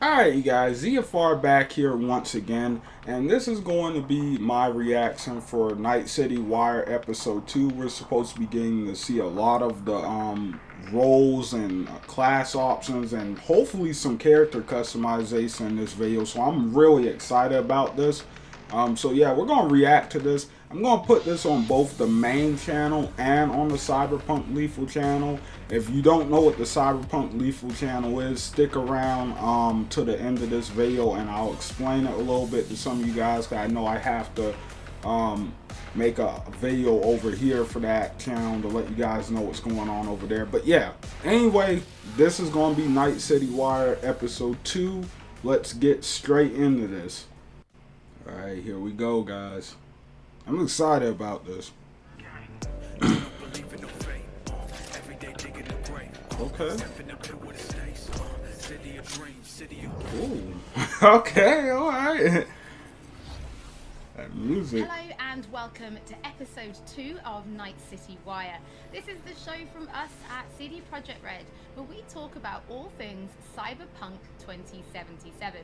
Alright, you guys, ZFR back here once again, and this is going to be my reaction for Night City Wire episode 2. We're supposed to be getting to see a lot of the roles and class options and hopefully some character customization in this video, so I'm really excited about this. So yeah, we're going to react to this. I'm going to put this on both the main channel and on the Cyberpunk Lethal channel. If you don't know what the Cyberpunk Lethal channel is, stick around to the end of this video and I'll explain it a little bit to some of you guys, because I know I have to make a video over here for that channel to let you guys know what's going on over there. But yeah, anyway, this is going to be Night City Wire episode 2. Let's get straight into this. Alright, here we go, guys. I'm excited about this. Okay. Ooh. Okay, alright. That music. Hello and welcome to episode 2 of Night City Wire. This is the show from us at CD Projekt Red, where we talk about all things Cyberpunk 2077.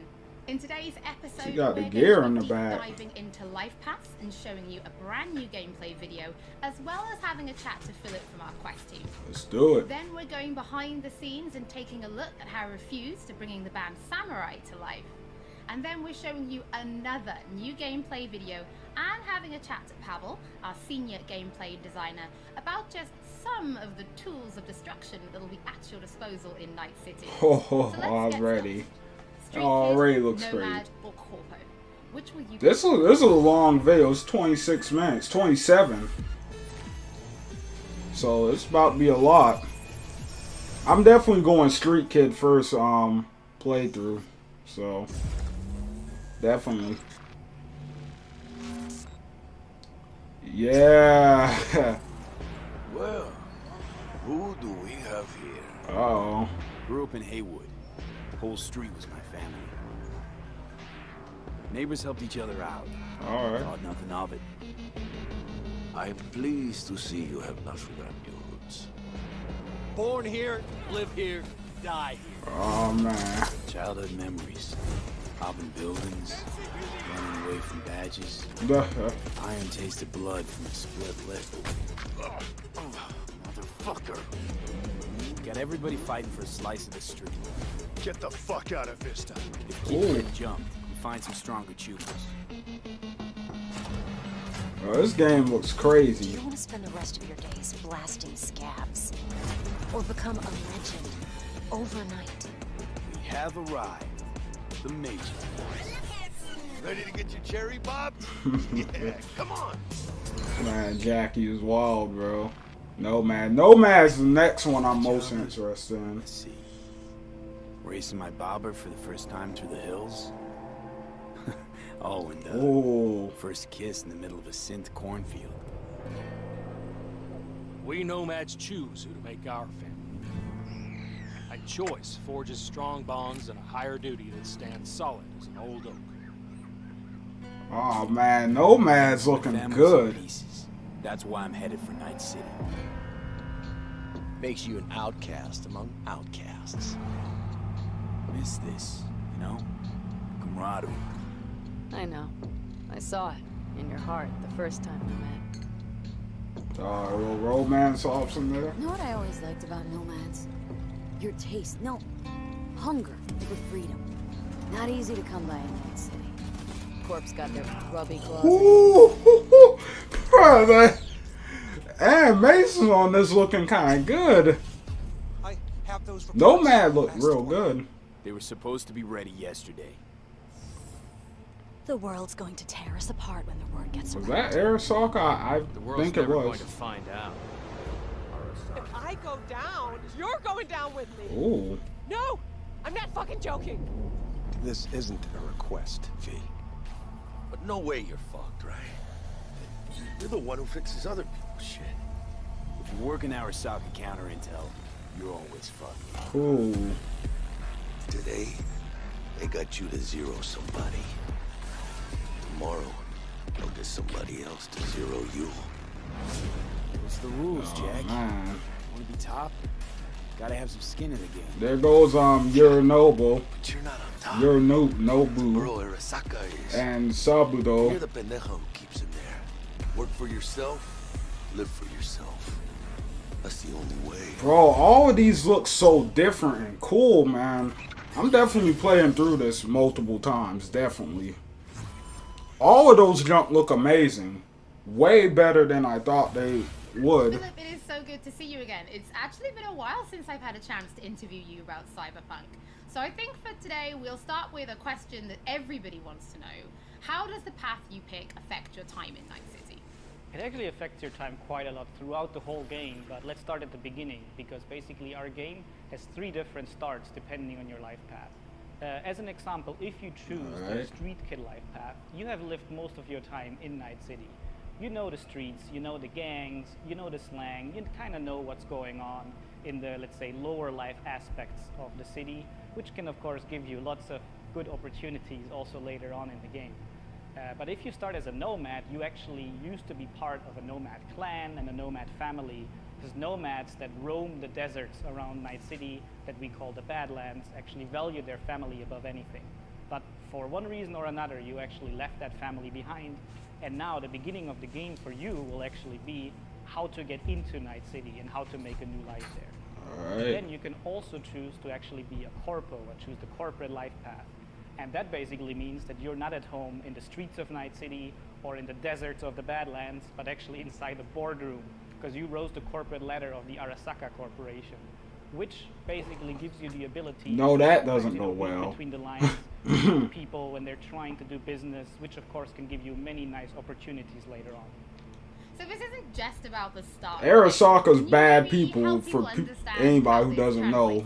In today's episode, she got the we're gear going in to the be back. diving into life paths and showing you a brand new gameplay video, as well as having a chat to Philip from our quest team. Let's do it. Then we're going behind the scenes and taking a look at how Refused are bringing the band Samurai to life. And then we're showing you another new gameplay video and having a chat to Pavel, our senior gameplay designer, about just some of the tools of destruction that will be at your disposal in Night City. Oh, already. Already looks Nomad great. or Corpo? Which will you This is a long video. It's 26 minutes, 27. So it's about to be a lot. I'm definitely going Street Kid first playthrough. So definitely. Yeah. Well, who do we have here? Uh-oh. Grew up in Haywood. The whole street was my family. Neighbors helped each other out. Alright. Thought nothing of it. I'm pleased to see you have not forgotten your roots. Born here, live here, die here. Oh man. Childhood memories. Robbing buildings. Running away from badges. Iron tasted blood from a split lip. Motherfucker! Got everybody fighting for a slice of the street. Get the fuck out of Vista. If you keep getting jumped, you find some stronger choopers. Oh, this game looks crazy. Do you want to spend the rest of your days blasting scabs? Or become a legend overnight? We have arrived. The Major. Ready to get your cherry popped? Yeah, come on. Man, Jackie is wild, bro. Nomad. Nomad's the next one I'm most interested in. Let's see. Racing my bobber for the first time through the hills. Oh, and Ooh. first kiss in the middle of a synth cornfield. We nomads choose who to make our family. And choice forges strong bonds and a higher duty that stands solid as an old oak. Oh man, Nomad's looking Family's good. in pieces. That's why I'm headed for Night City. Makes you an outcast among outcasts. Miss this, you know? Camaraderie. I know. I saw it in your heart the first time we met. A little romance option there. You know what I always liked about nomads? Your taste, no, hunger for freedom. Not easy to come by in Night City. Corpse got their grubby claws. Ooh, brother. And Mason on this looking kind of good. I have those Nomad looked real good. They were supposed to be ready yesterday. The world's going to tear us apart when the word gets Was around. that Arasaka? I The world's think it never going was. to find out. If I go down, you're going down with me. Ooh. No, I'm not fucking joking. This isn't a request, V. But no way you're fucked, right? You're the one who fixes other people's shit. If you work in Arasaka counter intel, you're always fucked. Ooh. Today, they got you to zero somebody. Tomorrow, they'll get somebody else to zero you. What's the rules, Jack? Man. Want to be top? Gotta have some skin in the game. There goes Your Noble. But you're not on top. You're Nobu. Bro, Arasaka is. And Sabudo. You're the pendejo who keeps him there. Work for yourself, live for yourself. That's the only way. Bro, all of these look so different and cool, man. I'm definitely playing through this multiple times, definitely. All of those junk look amazing. Way better than I thought they would. Philip, it is so good to see you again. It's actually been a while since I've had a chance to interview you about Cyberpunk. So I think for today, we'll start with a question that everybody wants to know. How does the path you pick affect your time in Night City? It actually affects your time quite a lot throughout the whole game, but let's start at the beginning, because basically our game has 3 different starts depending on your life path. As an example, if you choose the Street Kid life path, you have lived most of your time in Night City. You know the streets, you know the gangs, you know the slang, you kind of know what's going on in the, let's say, lower life aspects of the city, which can of course give you lots of good opportunities also later on in the game. But if you start as a nomad, you actually used to be part of a nomad clan and a nomad family, because nomads that roam the deserts around Night City that we call the Badlands actually value their family above anything. But for one reason or another, you actually left that family behind, and now the beginning of the game for you will actually be how to get into Night City and how to make a new life there. Then you can also choose to actually be a corpo or choose the corporate life path. And that basically means that you're not at home in the streets of Night City or in the deserts of the Badlands, but actually inside the boardroom, because you rose the corporate ladder of the Arasaka Corporation, which basically gives you the ability no, that doesn't go well. Between the lines with people when they're trying to do business, which of course can give you many nice opportunities later on. So this isn't just about the start. Arasaka's bad people for anybody who doesn't know.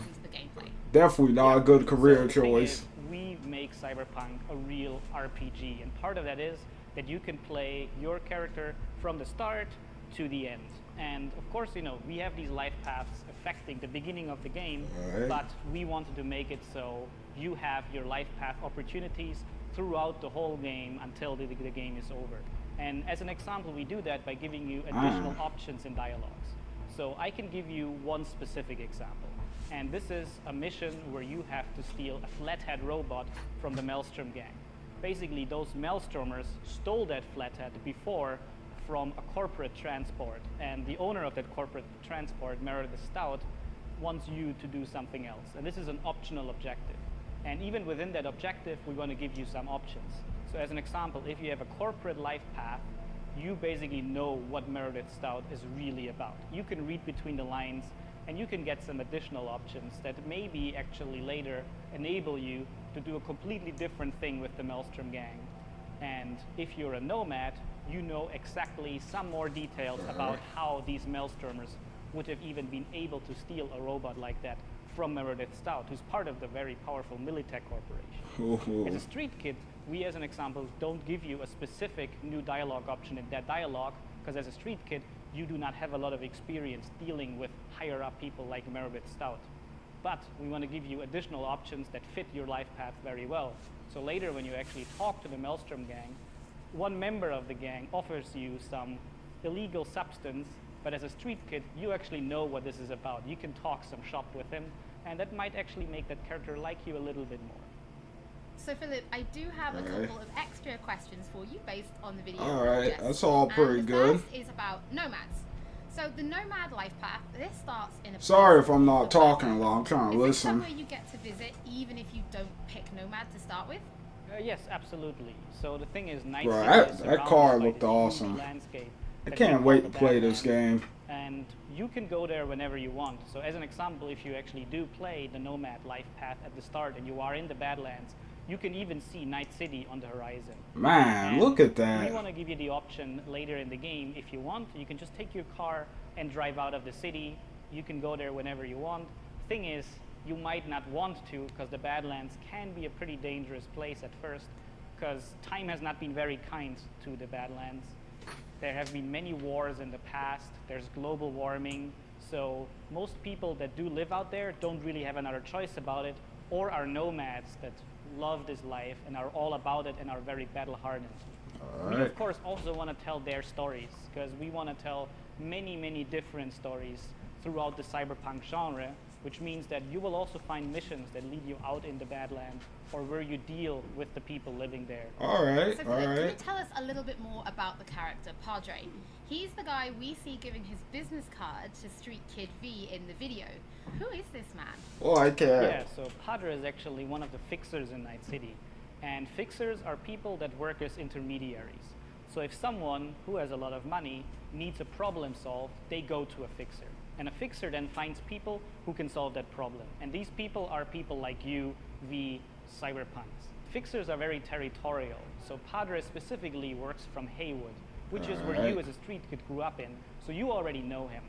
Definitely not a good career choice. We make Cyberpunk a real RPG, and part of that is that you can play your character from the start to the end. And of course, you know, we have these life paths affecting the beginning of the game, but we wanted to make it so you have your life path opportunities throughout the whole game until the game is over. And as an example, we do that by giving you additional options in dialogues. So I can give you one specific example. And this is a mission where you have to steal a flathead robot from the Maelstrom gang. Basically, those Maelstromers stole that flathead before from a corporate transport. And the owner of that corporate transport, Meredith Stout, wants you to do something else. And this is an optional objective. And even within that objective, we want to give you some options. So as an example, if you have a corporate life path, you basically know what Meredith Stout is really about. You can read between the lines, and you can get some additional options that maybe actually later enable you to do a completely different thing with the Maelstrom gang. And if you're a nomad, you know exactly some more details about how these Maelstromers would have even been able to steal a robot like that from Meredith Stout, who's part of the very powerful Militech Corporation. As a street kid, we as an example don't give you a specific new dialogue option in that dialogue, because as a street kid, you do not have a lot of experience dealing with higher up people like Meredith Stout. But we want to give you additional options that fit your life path very well. So later when you actually talk to the Maelstrom gang, one member of the gang offers you some illegal substance, but as a street kid, you actually know what this is about. You can talk some shop with him, and that might actually make that character like you a little bit more. So Philip, I do have a couple of extra questions for you based on the video. Alright, that's all pretty good. The first is about nomads. So the nomad life path, this starts in a... Sorry if I'm not talking a lot, I'm trying to listen. Is it somewhere you get to visit even if you don't pick nomad to start with? Yes, absolutely. So the thing is, Night City that car looked awesome. I can't wait to play this game. And you can go there whenever you want. So as an example, if you actually do play the nomad life path at the start and you are in the Badlands, you can even see Night City on the horizon. Man, and look at that. We want to give you the option later in the game, if you want, you can just take your car and drive out of the city. You can go there whenever you want. Thing is, you might not want to, because the Badlands can be a pretty dangerous place at first, because time has not been very kind to the Badlands. There have been many wars in the past. There's global warming. So most people that do live out there don't really have another choice about it, or are nomads that love this life and are all about it and are very battle hardened. We of course also want to tell their stories, because we want to tell many different stories throughout the cyberpunk genre, which means that you will also find missions that lead you out in the Badlands or where you deal with the people living there. Alright, so can you tell us a little bit more about the character, Padre? He's the guy we see giving his business card to Street Kid V in the video. Who is this man? Oh, I care. Yeah, so Padre is actually one of the fixers in Night City. And fixers are people that work as intermediaries. So if someone who has a lot of money needs a problem solved, they go to a fixer. And a fixer then finds people who can solve that problem. And these people are people like you, the cyberpunks. Fixers are very territorial. So Padre specifically works from Haywood, which is where you as a street kid grew up in. So you already know him.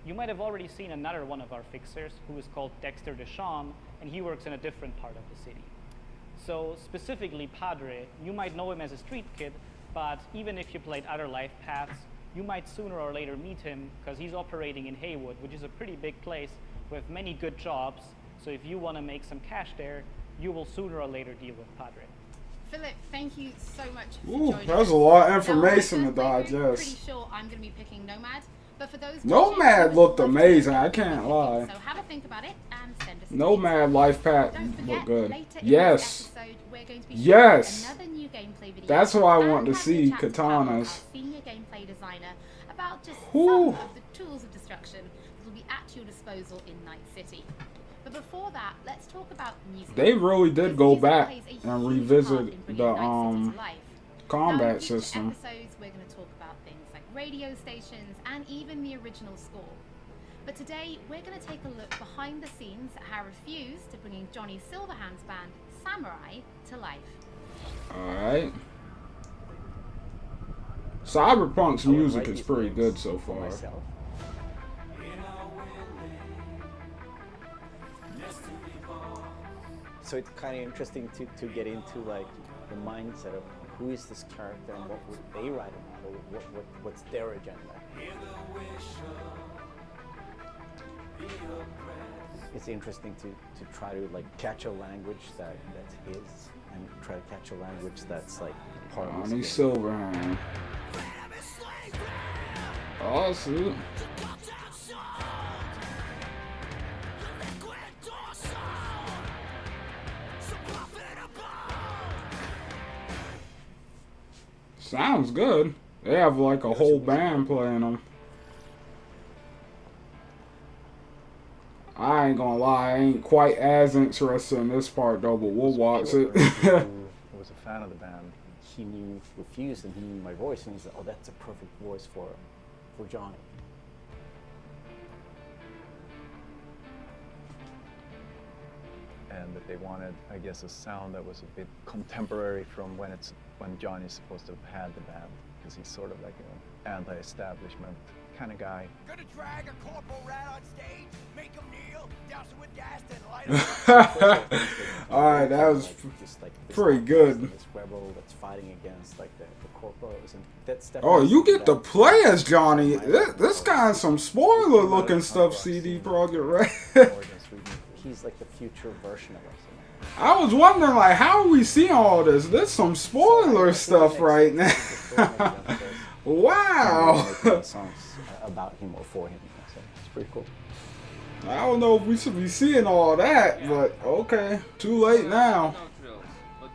You might have already seen another one of our fixers who is called Dexter Deshawn, and he works in a different part of the city. So specifically Padre, you might know him as a street kid, but even if you played other life paths, you might sooner or later meet him because he's operating in Haywood, which is a pretty big place with many good jobs. So if you want to make some cash there, you will sooner or later deal with Padre. Philip, thank you so much for joining us. That's a lot of information to digest. I'm pretty sure I'm going to be picking Nomad, but for those Nomad looked amazing, I can't lie. So have a think about it and send us Nomad life path looked good. Yes. We're going to be yes. Another new gameplay video. That's what I want to see, katanas. Senior gameplay designer about just some of the tools of destruction that will be at your disposal in Night City. But before that, let's talk about music. They really did go back and revisit the combat system. Episodes, we're going to talk about things like radio stations and even the original score. But today, we're going to take a look behind the scenes at how Refuse to bringing Johnny Silverhand's band Samurai to life. Alright. Cyberpunk's music is pretty good so far. So it's kind of interesting to get into like the mindset of who is this character and what would they write about, or what's their agenda. It's interesting to try to like catch a language that's his and try to catch a language that's like part of his Silverhand. Oh, sweet. Sounds good. They have like a whole band playing them. I ain't gonna lie, I ain't quite as interested in this part though, but we'll watch it. Who was a fan of the band, he knew Refused and he knew my voice, and he said, "Oh, that's a perfect voice for Johnny." And that they wanted, I guess, a sound that was a bit contemporary from when Johnny's supposed to have had the band, because he's sort of like an anti-establishment kind of guy. Gonna drag a corporal rat on stage, make him kneel, douse him with gas, then light him. Alright, that was pretty good. This rebel that's fighting against like the corporals, and that's oh, you get to play as Johnny. This guy's some spoiler looking stuff. CD Projekt Red. He's like the future version of us. I was wondering, like, how are we seeing all this? There's some spoiler stuff right now. Wow. Songs about him or for him. So it's pretty cool. I don't know if we should be seeing all that, but okay. Too late now. But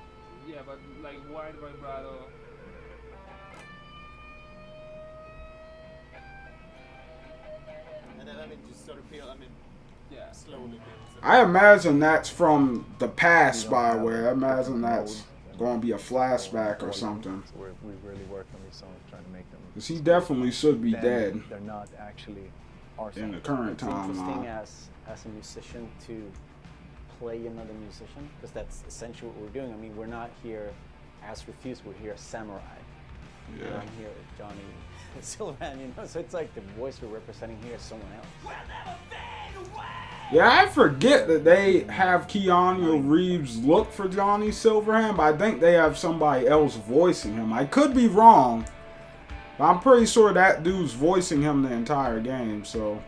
yeah, but like, why the vibrato? And then I mean, just sort of feel, yeah, slowly. I imagine that's from the past, by the way. I imagine that's going to be a flashback or something. So we really worked on these songs, trying to make them. Because he definitely should be dead. They're not actually our songs. In the current timeline. It's interesting as a musician to play another musician, because that's essentially what we're doing. I mean, we're not here as Refused, we're here as Samurai. Yeah. And I'm here as Johnny Silverhand, you know? So it's like the voice we're representing here is someone else. Yeah, I forget that they have Keanu Reeves look for Johnny Silverhand, but I think they have somebody else voicing him. I could be wrong, but I'm pretty sure that dude's voicing him the entire game, so.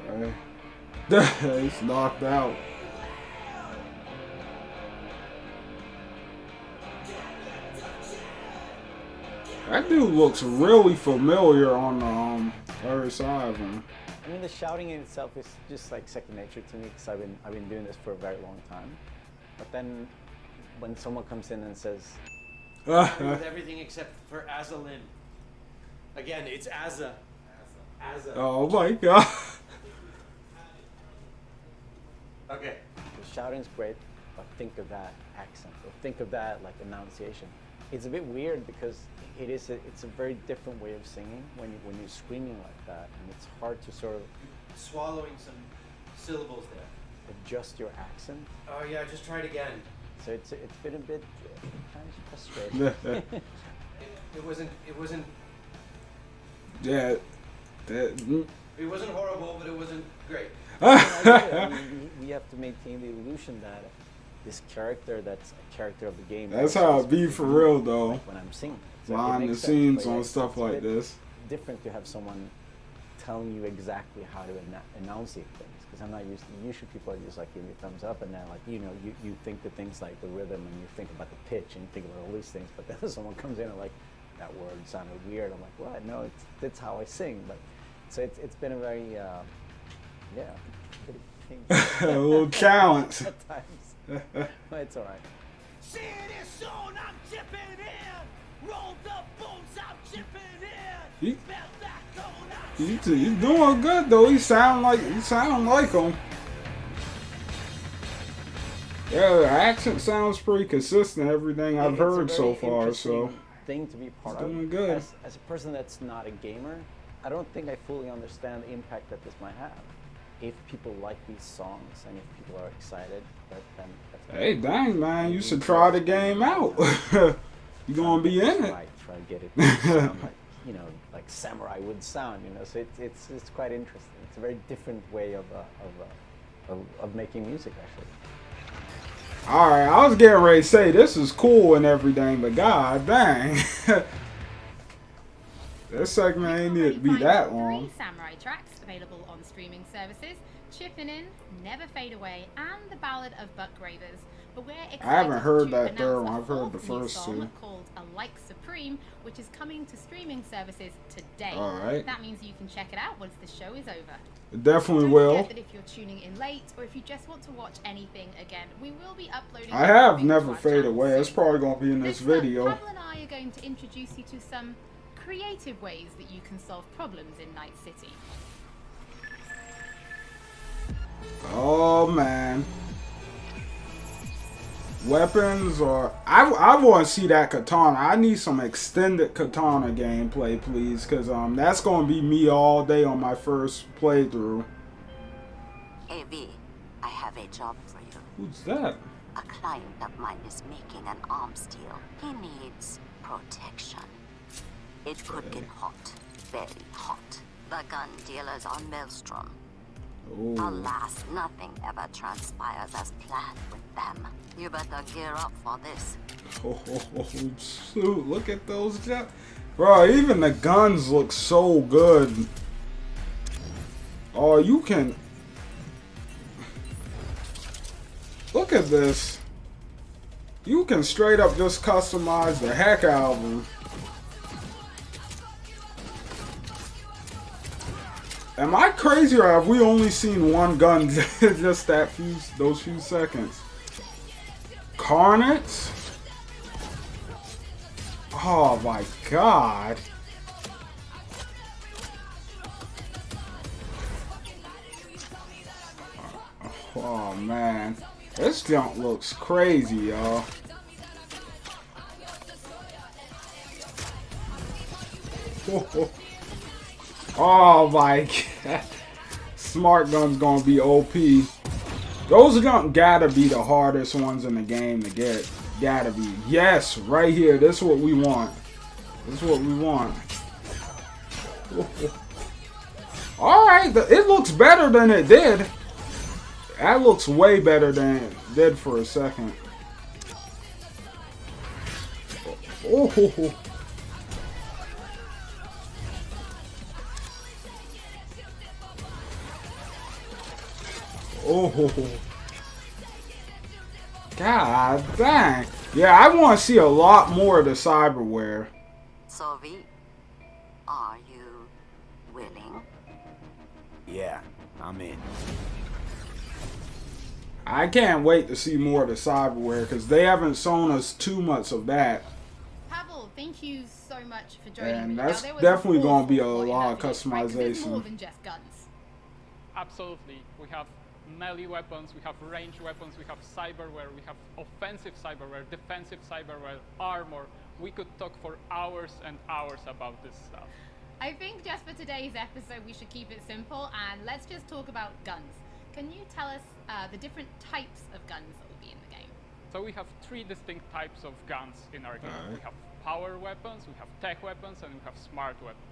Alright. He's knocked out. That dude looks really familiar on the other side of him. I mean, the shouting in itself is just like second nature to me because I've been doing this for a very long time. But then when someone comes in and says, with everything except for Azalin. Again, it's Azza. Azza. Oh my god. Okay. The shouting's great, but think of that accent, or think of that like enunciation. It's a bit weird because it's a very different way of singing when you're screaming like that, and it's hard to sort of Swallowing some syllables there. adjust your accent. Oh yeah, just try it again. So it's been a bit kind of frustrating. It wasn't. Yeah. It wasn't horrible, but it wasn't great. I mean, we have to maintain the illusion that this character that's a character of the game. That's how it be for real though. Like when I'm singing. So behind the scenes on stuff like this. Different to have someone telling you exactly how to enunciate things, because I'm not used to. Usually people are just like giving me a thumbs up, and then like you think of things like the rhythm, and you think about the pitch, and you think about all these things. But then someone comes in and like, that word sounded weird. I'm like, what? No, that's how I sing. But so it's been a very a little challenge. At times, but it's all right. See this soon, I'm chipping in. Roll the bones, I'm chipping in. He's doing good though. He sound like him. Yeah, the accent sounds pretty consistent. Everything I've heard so far. So thing to be part doing of. Good. As a person that's not a gamer, I don't think I fully understand the impact that this might have. If people like these songs and if people are excited, then that's hey, dang man, you should try the game out. You gonna be in it? Try to get it to sound like, like Samurai would sound, So it's quite interesting. It's a very different way of making music, actually. All right, I was getting ready to say this is cool and everything, but god dang, this segment ain't need to be that long. 3 samurai tracks available on streaming services: Chippin' In, Never Fade Away, and The Ballad of Buck Ravers. But we're excited I haven't heard to that third announce one. I've heard the a fourth new first song 2. called A Like Supreme, which is coming to streaming services today. All right. That means you can check it out once the show is over. Definitely Don't will. forget that if you're tuning in late, or if you just want to watch anything again, we will be uploading. I have recordings Never to our Fade channel Away. soon. It's probably gonna be in this video. Pavel and I are going to introduce you to some creative ways that you can solve problems in Night City. Oh man. Weapons or I want to see that katana. I need some extended katana gameplay, please, because that's gonna be me all day on my first playthrough. AV, I have a job for you. Who's that? A client of mine is making an arms deal. He needs protection. It could get hot, very hot. The gun dealers are Maelstrom. Ooh. Alas, nothing ever transpires as planned with them. You better gear up for this. Oh, shoot, look at those guns. Bro, even the guns look so good. Oh, you can... Look at this. You can straight up just customize the heck out of them. Am I crazy or have we only seen one gun just those few seconds? Carnage? Oh my god. Oh man. This junk looks crazy, y'all. Oh my god. Smart gun's gonna be OP. Those junk gotta be the hardest ones in the game to get. Gotta be. Yes, right here. This is what we want. This is what we want. Alright, it looks better than it did. That looks way better than it did for a second. Oh. Oh. God dang. Yeah, I want to see a lot more of the cyberware. So, V, are you willing? Yeah, I'm in. I can't wait to see more of the cyberware because they haven't shown us too much of that. Pavel, thank you so much for joining me. And that's Now, there was definitely an going to be a awful lot of in that video, right? 'Cause there's more customization. than just guns. Absolutely. We have melee weapons, we have range weapons, we have cyberware, we have offensive cyberware, defensive cyberware, armor. We could talk for hours and hours about this stuff. I think just for today's episode, we should keep it simple and let's just talk about guns. Can you tell us the different types of guns that will be in the game? So we have 3 distinct types of guns in our game. We have power weapons, we have tech weapons, and we have smart weapons.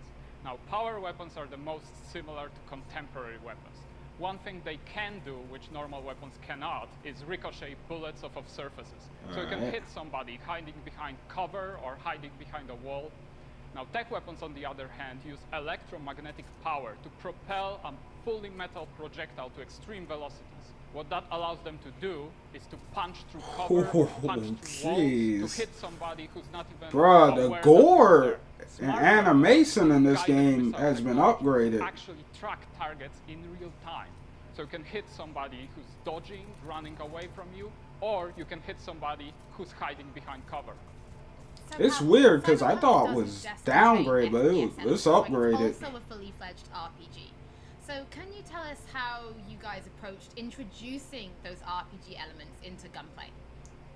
Now, power weapons are the most similar to contemporary weapons. One thing they can do, which normal weapons cannot, is ricochet bullets off of surfaces. So you can hit somebody hiding behind cover or hiding behind a wall. Now, tech weapons, on the other hand, use electromagnetic power to propel a fully metal projectile to extreme velocities. What that allows them to do is to punch through cover, punch through walls, to hit somebody who's not even Bruh, the aware gore that and animation in this game has been upgraded. actually track targets in real time. So you can hit somebody who's dodging, running away from you, or you can hit somebody who's hiding behind cover. So It's Pavel, weird because I Cyberpunk thought it doesn't was just downgraded, contain but FPS it's elements, upgraded. It's also a fully fledged RPG. So can you tell us how you guys approached introducing those RPG elements into gunplay?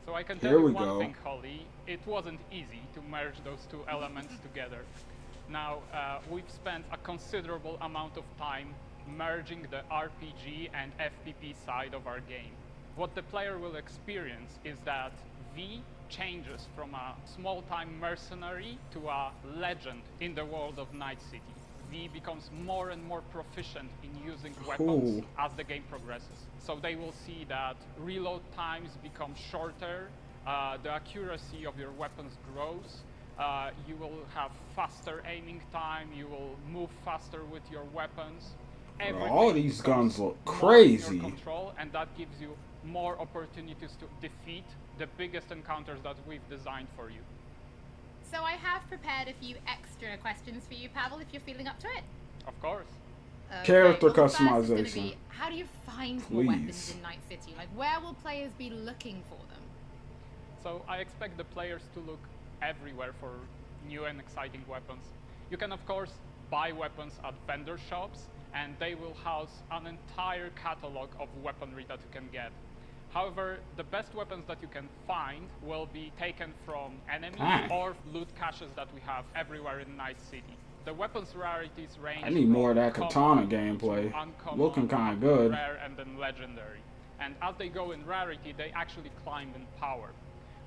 So I can tell Here you we one go. thing, Holly. It wasn't easy to merge those 2 elements together. Now, we've spent a considerable amount of time merging the RPG and FPP side of our game. What the player will experience is that V changes from a small-time mercenary to a legend in the world of Night City. V becomes more and more proficient in using weapons as the game progresses. So they will see that reload times become shorter, the accuracy of your weapons grows, you will have faster aiming time, you will move faster with your weapons. All these guns look more in crazy. your control, and that gives you more opportunities to defeat the biggest encounters that we've designed for you. So I have prepared a few extra questions for you, Pavel, if you're feeling up to it. Of course. Character well, the first is gonna customization. be, how do you find more weapons Please. in Night City? Like, where will players be looking for them? So I expect the players to look everywhere for new and exciting weapons. You can, of course, buy weapons at vendor shops, and they will house an entire catalog of weaponry that you can get. However, the best weapons that you can find will be taken from enemies or loot caches that we have everywhere in Night City. The weapons rarities range I need more of that from katana common to gameplay. uncommon, Looking kind of good. rare, and then legendary. And as they go in rarity, they actually climb in power.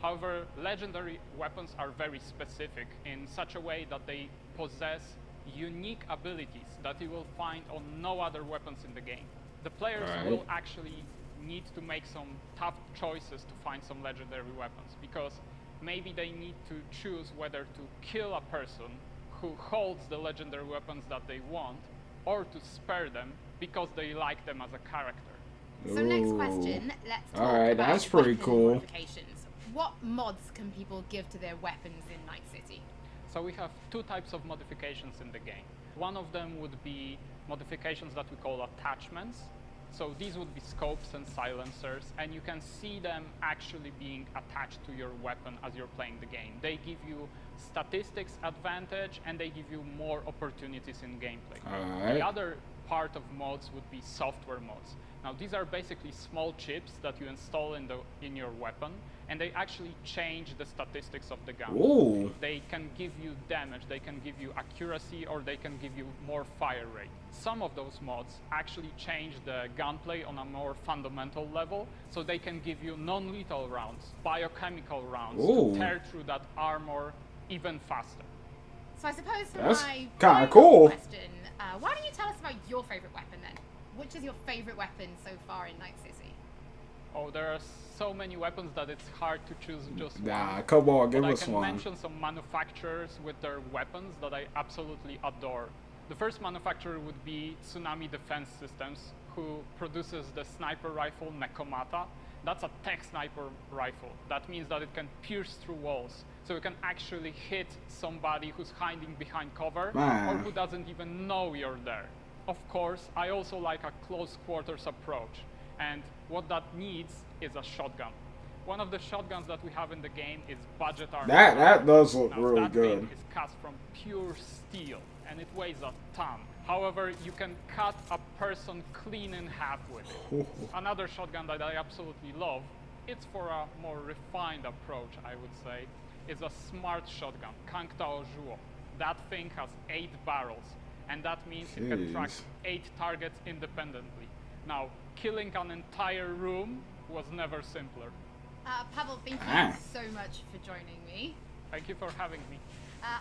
However, legendary weapons are very specific in such a way that they possess unique abilities that you will find on no other weapons in the game. The players will actually need to make some tough choices to find some legendary weapons, because maybe they need to choose whether to kill a person who holds the legendary weapons that they want, or to spare them because they like them as a character. So next question, let's talk Alright, about that's pretty weapon cool. modifications. What mods can people give to their weapons in Night City? So we have 2 types of modifications in the game. One of them would be modifications that we call attachments. So these would be scopes and silencers, and you can see them actually being attached to your weapon as you're playing the game. They give you statistics advantage, and they give you more opportunities in gameplay. The other part of mods would be software mods. Now, these are basically small chips that you install in your weapon, and they actually change the statistics of the gun. Ooh. They can give you damage, they can give you accuracy, or they can give you more fire rate. Some of those mods actually change the gunplay on a more fundamental level, so they can give you non-lethal rounds, biochemical rounds, to tear through that armor even faster. So I suppose for That's my kinda final cool. question, why don't you tell us about your favorite weapon then? Which is your favorite weapon so far in Night City? Oh, there are so many weapons that it's hard to choose just one. Nah, come on, give But us I can one. mention some manufacturers with their weapons that I absolutely adore. The first manufacturer would be Tsunami Defense Systems, who produces the sniper rifle Nekomata. That's a tech sniper rifle. That means that it can pierce through walls. So you can actually hit somebody who's hiding behind cover or who doesn't even know you're there. Of course, I also like a close quarters approach. And what that needs is a shotgun. One of the shotguns that we have in the game is budget armor. That does look now, really that good. thing is cast from pure steel, and it weighs a ton. However, you can cut a person clean in half with it. Another shotgun that I absolutely love, it's for a more refined approach, I would say, is a smart shotgun, Kangtao Zhuo. That thing has 8 barrels, and that means it can track 8 targets independently. Now, killing an entire room was never simpler. Pavel, thank you so much for joining me. Thank you for having me.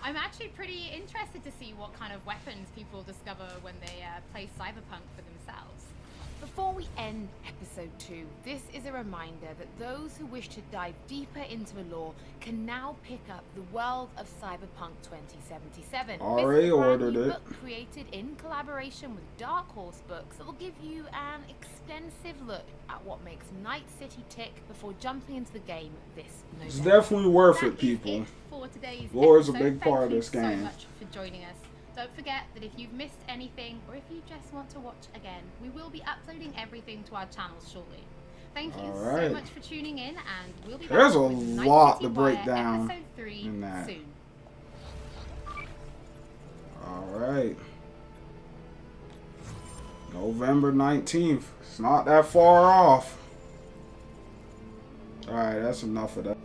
I'm actually pretty interested to see what kind of weapons people discover when they play Cyberpunk for themselves. Before we end episode 2, this is a reminder that those who wish to dive deeper into the lore can now pick up The World of Cyberpunk 2077. Already ordered it. Book created in collaboration with Dark Horse Books that will give you an extensive look at what makes Night City tick before jumping into the game this November. It's definitely worth it, people. For today's Lore is a episode. big part of this Thank you game. so much for joining us. Don't forget that if you've missed anything or if you just want to watch again, we will be uploading everything to our channels shortly. Thank you so much for tuning in, and we'll be There's back a with Night lot City to break Wire down episode 3 in that. soon. Alright. November 19th. It's not that far off. Alright, that's enough of that.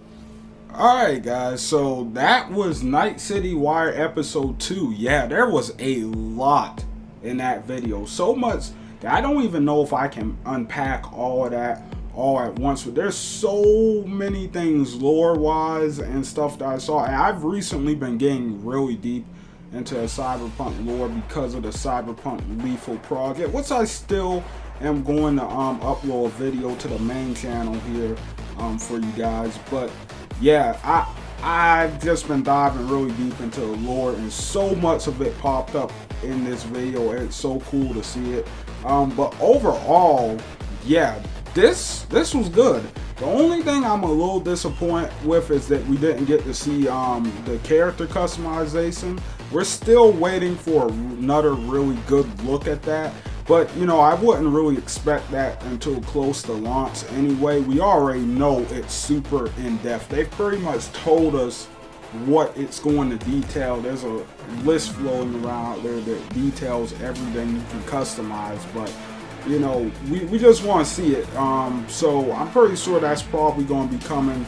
Alright guys, so that was Night City Wire episode 2. Yeah, there was a lot in that video. So much that I don't even know if I can unpack all of that all at once. But there's so many things lore-wise and stuff that I saw. And I've recently been getting really deep into Cyberpunk lore because of the Cyberpunk Lethal Project, which I still am going to upload a video to the main channel here for you guys. But yeah, I've just been diving really deep into the lore, and so much of it popped up in this video. It's so cool to see it. But overall, yeah, this was good. The only thing I'm a little disappointed with is that we didn't get to see the character customization. We're still waiting for another really good look at that. But, you know, I wouldn't really expect that until close to launch anyway. We already know it's super in-depth. They've pretty much told us what it's going to detail. There's a list floating around there that details everything you can customize. But, you know, we just want to see it. So I'm pretty sure that's probably going to be coming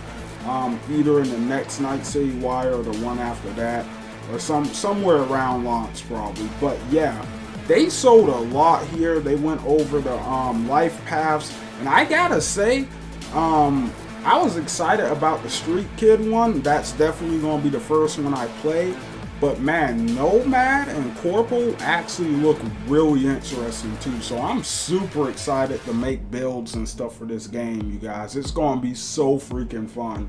either in the next Night City Wire or the one after that. Or somewhere around launch probably. But, yeah. They sold a lot here. They went over the life paths, and I gotta say, I was excited about the Street Kid one. That's definitely gonna be the first one I play. But man, Nomad and Corporal actually look really interesting too. So I'm super excited to make builds and stuff for this game, you guys. It's gonna be so freaking fun.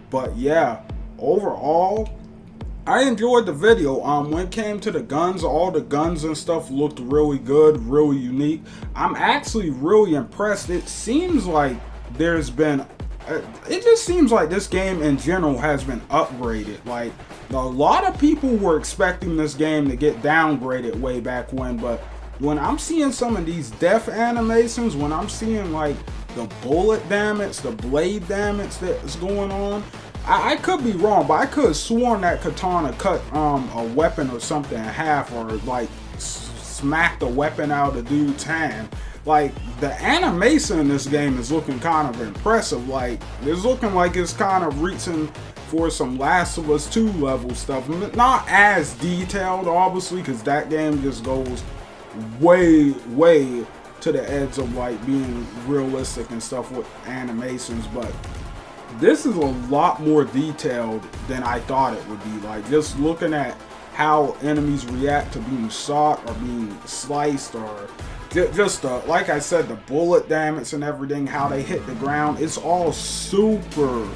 But yeah, overall, I enjoyed the video. When it came to the guns, all the guns and stuff looked really good, really unique. I'm actually really impressed. It seems like there's been, it just seems like this game in general has been upgraded. Like, a lot of people were expecting this game to get downgraded way back when, but when I'm seeing some of these death animations, when I'm seeing like the bullet damage, the blade damage that's going on, I could be wrong, but I could have sworn that katana cut a weapon or something in half, or like smacked the weapon out of the dude's hand. Like, the animation in this game is looking kind of impressive. Like, it's looking like it's kind of reaching for some Last of Us 2 level stuff. Not as detailed, obviously, because that game just goes way to the edge of like being realistic and stuff with animations, but this is a lot more detailed than I thought it would be. Like, just looking at how enemies react to being shot or being sliced, or just like I said, the bullet damage and everything, how they hit the ground, it's all super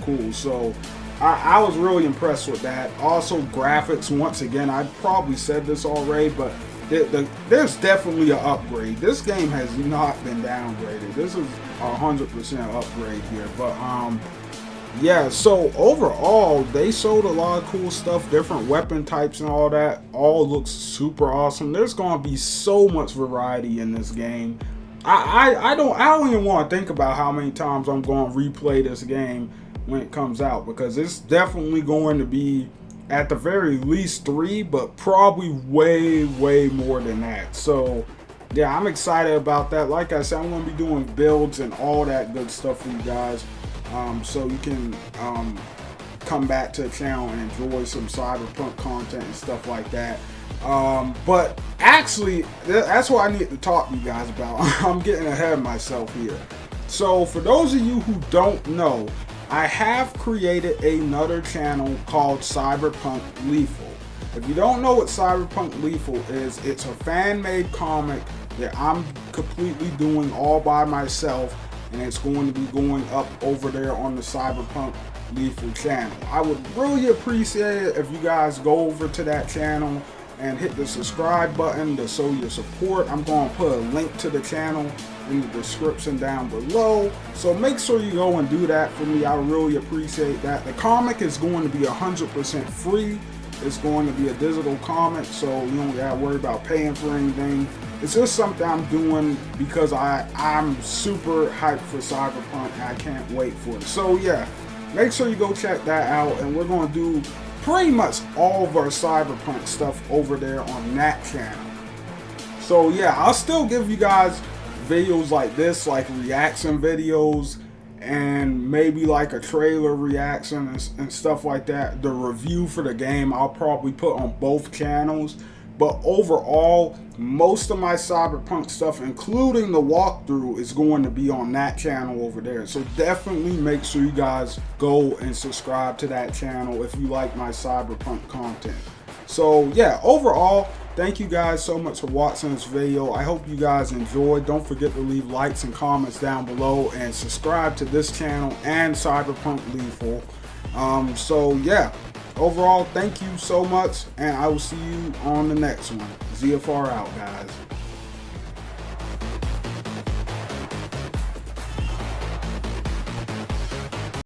cool. So I was really impressed with that. Also, graphics, once again, I probably said this already, but there's definitely an upgrade. This game has not been downgraded. This is 100% upgrade here. But yeah, so overall they showed a lot of cool stuff, different weapon types and all that. All looks super awesome. There's gonna be so much variety in this game. I don't even want to think about how many times I'm going to replay this game when it comes out, because it's definitely going to be at the very least 3, but probably way more than that. So yeah, I'm excited about that. Like I said, I'm going to be doing builds and all that good stuff for you guys, so you can come back to the channel and enjoy some Cyberpunk content and stuff like that. But actually, that's what I need to talk to you guys about. I'm getting ahead of myself here. So for those of you who don't know, I have created another channel called Cyberpunk Lethal. If you don't know what Cyberpunk Lethal is, it's a fan-made comic that I'm completely doing all by myself, and it's going to be going up over there on the Cyberpunk Lethal channel. I would really appreciate it if you guys go over to that channel and hit the subscribe button to show your support. I'm going to put a link to the channel in the description down below, so make sure you go and do that for me. I really appreciate that. The comic is going to be 100% free. It's going to be a digital comic, so you don't gotta worry about paying for anything. It's just something I'm doing because I'm super hyped for Cyberpunk and I can't wait for it. So yeah, make sure you go check that out, and we're going to do pretty much all of our Cyberpunk stuff over there on that channel. So yeah, I'll still give you guys videos like this, like reaction videos, and maybe like a trailer reaction and stuff like that. The review for the game I'll probably put on both channels, but overall most of my Cyberpunk stuff, including the walkthrough, is going to be on that channel over there. So definitely make sure you guys go and subscribe to that channel if you like my Cyberpunk content. So yeah, overall, thank you guys so much for watching this video. I hope you guys enjoyed. Don't forget to leave likes and comments down below, and subscribe to this channel and Cyberpunk Lethal. So yeah, overall, thank you so much, and I will see you on the next one. ZFR out, guys.